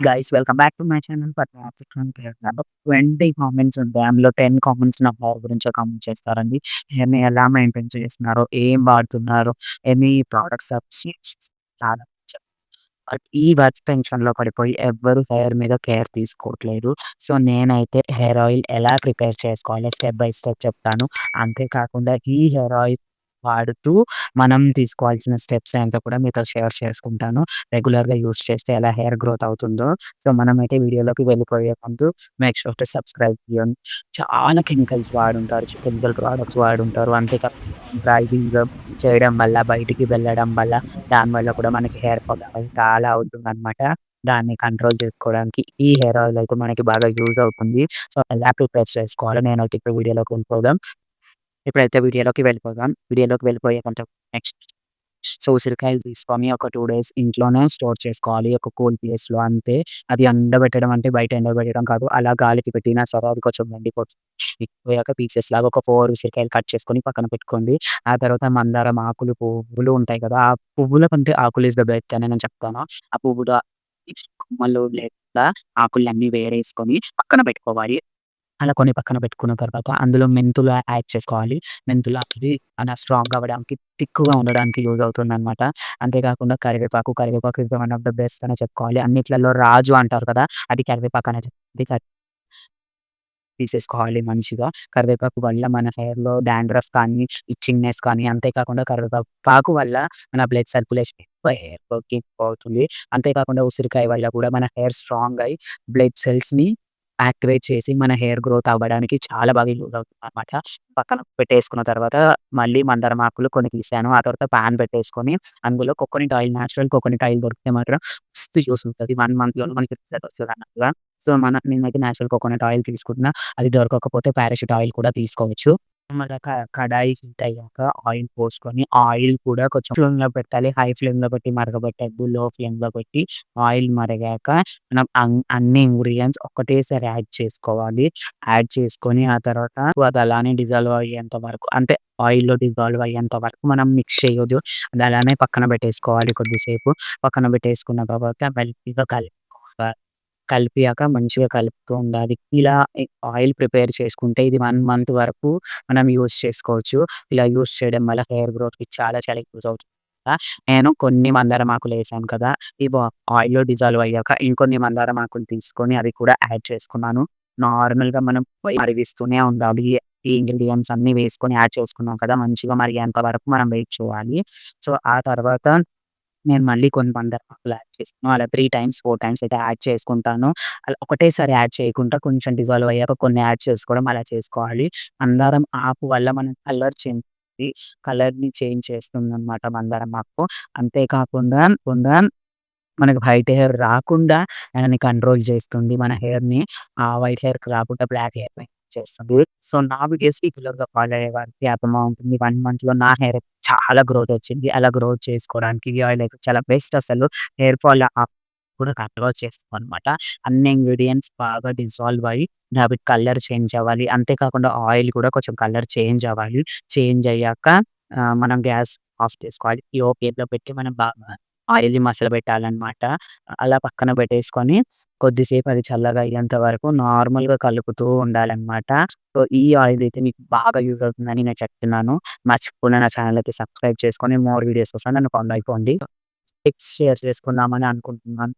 Guys welcome back to my channel పద్మాకృష్ణ care. 20 comments ఉంటాయి. అందులో 10 comments నా హెయిర్ గురించే కామెంట్ చేస్తారండి. హెయిర్‌ని ఎలా మెయింటైన్ చేస్తున్నారో, ఏం వాడుతున్నారో, ఎనీ ప్రొడక్ట్స్ సబ్స్టిట్యూట్స్ చాలా వచ్చాయి. బట్ ఈ వర్క్ టెన్షన్‌లో పడిపోయి ఎవ్వరు హెయిర్ మీద కేర్ తీసుకోవట్లేదు. సో, నేనైతే హెయిర్ ఆయిల్ ఎలా ప్రిపేర్ చేసుకోవాలో స్టెప్ బై స్టెప్ చెప్తాను. అంతే కాకుండా ఈ హెయిర్ ఆయిల్ వాడుతూ మనం తీసుకోవాల్సిన స్టెప్స్ ఏంటో కూడా మీతో షేర్ చేసుకుంటాను. రెగ్యులర్‌గా యూజ్ చేస్తే ఎలా హెయిర్ గ్రోత్ అవుతుందో. సో, మనమైతే వీడియోలోకి వెళ్ళిపోయే ముందు మేక్ ష్యూర్ టు సబ్స్క్రైబ్ చేయండి. చాలా కెమికల్స్ వాడుంటారు. కెమికల్ ప్రొడక్ట్స్ వాడుంటారు. అంతేకాకుండా డ్రైవింగ్ చేయడం వల్ల, బయటికి వెళ్ళడం వల్ల, దానివల్ల కూడా మనకి హెయిర్ ఫాల్ అనేది చాలా అవుతుందనమాట. దాన్ని కంట్రోల్ చేసుకోవడానికి ఈ హెయిర్ ఆయిల్ అయితే మనకి బాగా యూజ్ అవుతుంది. సో, ఎలా ప్రిపేర్ చేసుకోవాలో నేనైతే ఇప్పుడు వీడియోలోకి వెళ్ళిపోదాం. ఇప్పుడైతే వీడియోలోకి వెళ్ళిపోయే కంటే నెక్స్ట్ సో, ఉసిరికాయలు తీసుకొని ఒక 2 డేస్ ఇంట్లోనే స్టోర్ చేసుకోవాలి. ఒక కూల్ ప్లేస్‌లో అంతే. అది ఎండబెట్టడం అంటే బయట ఎండబెట్టడం కాదు. అలా గాలికి పెట్టినా సరే అది కొంచెం ఎండిపోతుంది. ఎండిపోయాక పీసెస్ లాగా ఒక 4 ఉసిరికాయలు కట్ చేసుకొని పక్కన పెట్టుకోండి. ఆ తర్వాత మందారం ఆకులు, పువ్వులు ఉంటాయి కదా! ఆ పువ్వుల కంటే ఆకులు ఈస్ ద బెస్ట్ అని నేను చెప్తాను. ఆ పువ్వులు కొమ్మలు లేకుండా ఆకులన్నీ వేరేసుకొని పక్కన పెట్టుకోవాలి. అలా కొన్ని పక్కన పెట్టుకున్న తర్వాత అందులో మెంతులు యాడ్ చేసుకోవాలి. మెంతులు అది స్ట్రాంగ్ అవ్వడానికి, థిక్‌గా ఉండడానికి యూజ్ అవుతుందనమాట. అంతేకాకుండా కరివేపాకు is one of the best అనే చెప్పుకోవాలి. అన్నిట్లలో రాజు అంటారు కదా! అది కరివేపాకు అనే తీసేసుకోవాలి మంచిగా. కరివేపాకు వల్ల మన హెయిర్‌లో డాండ్రఫ్ కానీ, ఇచ్చింగ్‌నెస్ కానీ, అంతేకాకుండా కరివేపాకు వల్ల మన బ్లడ్ సర్క్యులేషన్ ఎక్కువ హెయిర్‌లోకి అవుతుంది. అంతేకాకుండా ఉసిరికాయ వల్ల కూడా మన హెయిర్ స్ట్రాంగ్ అయ్యి బ్లడ్ సెల్స్‌ని యాక్టివేట్ చేసి మన హెయిర్ గ్రోత్ అవ్వడానికి చాలా బాగా యూజ్ అవుతుందనమాట. పక్కన పెట్టేసుకున్న తర్వాత మళ్ళీ మందారం ఆకులు కొన్ని తీసాను. ఆ తర్వాత పాన్ పెట్టేసుకొని అందులో coconut oil, natural coconut oil దొరికితే మాత్రం మస్తు యూజ్ ఉంటది. 1 మంత్‌లోనే మనకి రిజల్ట్ వస్తదన్నట్టుగా. సో, నేనైతే నేచురల్ కోకోనట్ ఆయిల్ తీసుకుంటున్నా. అది దొరకకపోతే పారాషూట్ ఆయిల్ కూడా తీసుకోవచ్చు. మళ్ళా కడాయి హీట్ అయ్యాక ఆయిల్ పోసుకొని, ఆయిల్ కూడా కొంచెం ఫ్లేమ్‌లో పెట్టాలి. హై ఫ్లేమ్‌లో పెట్టి మరగబెట్టొద్దు. లో ఫ్లేమ్‌లో పెట్టి ఆయిల్ మరిగాక మనం అన్ని ఇంగ్రీడియెంట్స్ ఒకటేసారి యాడ్ చేసుకోవాలి. యాడ్ చేసుకొని ఆ తర్వాత అది అలానే డిజాల్వ్ అయ్యేంత వరకు అంటే ఆయిల్‌లో డిజాల్వ్ అయ్యేంత వరకు మనం మిక్స్ చేయొద్దు. అది అలానే పక్కన పెట్టేసుకోవాలి కొద్దిసేపు. పక్కన పెట్టేసుకున్న తర్వాత మెల్లిగా కలుపుకోవాలి. కలిపియాక మంచిగా కలుపుతూ ఉండాలి. ఇలా ఆయిల్ ప్రిపేర్ చేసుకుంటే ఇది 1 మంత్ వరకు మనం యూజ్ చేసుకోవచ్చు. ఇలా యూజ్ చేయడం వల్ల హెయిర్ గ్రోత్‌కి చాలా చాలా యూజ్ అవుతుంది. నేను కొన్ని మందారం ఆకులేసాను కదా! ఇవి ఆయిల్‌లో డిజాల్వ్ అయ్యాక ఇంకొన్ని మందారం ఆకులు తీసుకొని అవి కూడా యాడ్ చేసుకున్నాను. నార్మల్‌గా మనం మరిగిస్తూనే ఉండాలి. ఈ ఇంగ్రీడియెంట్స్ అన్నీ వేసుకొని యాడ్ చేసుకున్నాం కదా! మంచిగా మరిగేంత వరకు మనం వెయిట్ చేయాలి. సో, ఆ తర్వాత నేను మళ్ళీ కొన్ని బందర్‌పప్పులు యాడ్ చేశాను. అలా 3 టైమ్స్, 4 టైమ్స్ అయితే యాడ్ చేసుకుంటాను. అలా ఒకటేసారి యాడ్ చేయకుండా కొంచెం డిజాల్వ్ అయ్యాక కొన్ని యాడ్ చేసుకోవడం అలా చేసుకోవాలి. మందారం ఆకు వల్ల మన కలర్‌ని చేంజ్ చేస్తుందనమాట మందారం ఆకు. అంతే కాకుండా మనకి వైట్ హెయిర్ రాకుండా దాన్ని కంట్రోల్ చేస్తుంది. మన హెయిర్‌ని వైట్ హెయిర్‌కి రాకుండా బ్లాక్ హెయిర్‌ని చేస్తుంది. సో, నా వీడియోస్ రెగ్యులర్‌గా ఫాలో అయ్యే వారికి అర్థమవుతుంది. 1 మంత్‌లో నా హెయిర్ చాలా గ్రోత్ వచ్చింది. అలా గ్రోత్ చేసుకోవడానికి ఈ ఆయిల్ అయితే చాలా బెస్ట్ అసలు. హెయిర్ ఫాల్ కూడా కంట్రోల్ చేస్తుందనమాట. అన్ని ఇంగ్రీడియెంట్స్ బాగా డిసాల్వ్ అయ్యి అవి కలర్ చేంజ్ అవ్వాలి. అంతే కాకుండా ఆయిల్ కూడా కొంచెం కలర్ చేంజ్ అవ్వాలి. చేంజ్ అయ్యాక మనం గ్యాస్ ఆఫ్ చేసుకోవాలి. లో ఫ్లేమ్‌లో పెట్టి మనం బాగా ఆయిల్‌ని మసలబెట్టాలనమాట. అలా పక్కన పెట్టేసుకొని కొద్దిసేపు అది చల్లగా అయ్యేంత వరకు నార్మల్‌గా కలుపుతూ ఉండాలనమాట. సో, ఈ ఆయిల్ అయితే మీకు బాగా యూజ్ అవుతుందని నేను చెప్తున్నాను. మర్చిపోకుండా నా ఛానెల్ అయితే సబ్స్క్రైబ్ చేసుకొని మోర్ వీడియోస్ కోసం నన్ను ఫాలో అయిపోండి. టిప్స్ షేర్ చేసుకుందామని అనుకుంటున్నాను.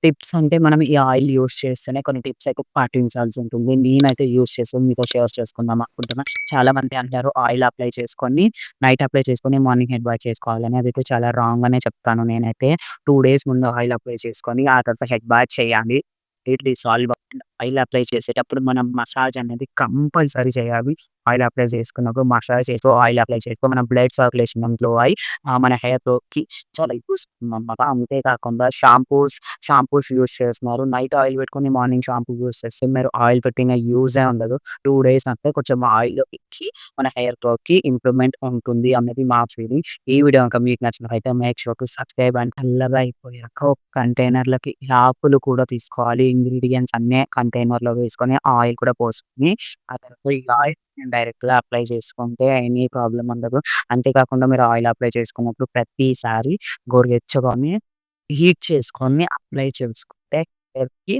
టిప్స్ అంటే మనం ఈ ఆయిల్ యూజ్ చేస్తేనే కొన్ని టిప్స్ అయితే పాటించాల్సి ఉంటుంది. నేనైతే యూజ్ చేసి మీతో షేర్ చేసుకుందాం అనుకుంటున్నా. చాలామంది అంటారు ఆయిల్ అప్లై చేసుకొని నైట్ అప్లై చేసుకొని మార్నింగ్ హెడ్ బాత్ చేసుకోవాలని. అదైతే చాలా రాంగ్ అనే చెప్తాను నేనైతే. 2 డేస్ ముందు ఆయిల్ అప్లై చేసుకొని ఆ తర్వాత హెడ్ బాత్ చేయాలి. ఇట్ సాల్వ్ ఆయిల్ అప్లై చేసేటప్పుడు మనం మసాజ్ అనేది కంపల్సరీ చేయాలి. ఆయిల్ అప్లై చేసుకున్నప్పుడు మసాజ్ చేస్తూ ఆయిల్ అప్లై చేస్తూ మన బ్లడ్ సర్క్యులేషన్ ఫ్లో అయ్యి మన హెయిర్‌లోకి చాలా యూజ్ ఉందన్నమాట. అంతే కాకుండా షాంపూస్ యూజ్ చేస్తున్నారు. నైట్ ఆయిల్ పెట్టుకొని మార్నింగ్ షాంపూ యూజ్ చేస్తే మీరు ఆయిల్ పెట్టిన యూజే ఉండదు. 2 డేస్ అంటే కొంచెం ఆయిల్ ఎక్కి మన హెయిర్ గ్రోత్‌కి ఇంప్రూవ్‌మెంట్ ఉంటుంది అన్నది మా ఫీలింగ్. ఈ వీడియో గనుక మీకు నచ్చినట్లయితే make sure to subscribe and తెల్లగా అయిపోయాక ఒక కంటైనర్‌లకి ఆకులు కూడా తీసుకోవాలి. ఇంగ్రీడియెంట్స్ అన్నీ కంటైనర్‌లో వేసుకొని ఆయిల్ కూడా పోసుకొని ఆ తర్వాత ఈ ఆయిల్ డైరెక్ట్‌గా అప్లై చేసుకుంటే ఎనీ ప్రాబ్లమ్ ఉండదు. అంతేకాకుండా మీరు ఆయిల్ అప్లై చేసుకున్నప్పుడు ప్రతిసారి గోరువెచ్చగానే హీట్ చేసుకొని అప్లై చేసుకుంటే హెయిర్‌కి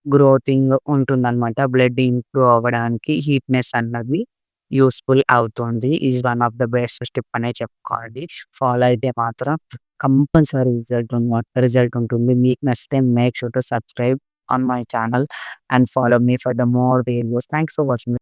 గ్రోతింగ్ ఉంటుందనమాట. బ్లడ్ ఇంప్రూవ్ అవ్వడానికి హీట్‌నెస్ అన్నది యూజ్‌ఫుల్ అవుతుంది. Is one of the best step అనే చెప్పుకోవాలి. ఫాలో అయితే మాత్రం కంపల్సరీ రిజల్ట్ ఉంటుంది. మీకు నచ్చితే make sure to subscribe on my channel and follow me for the more videos. Thanks for watching.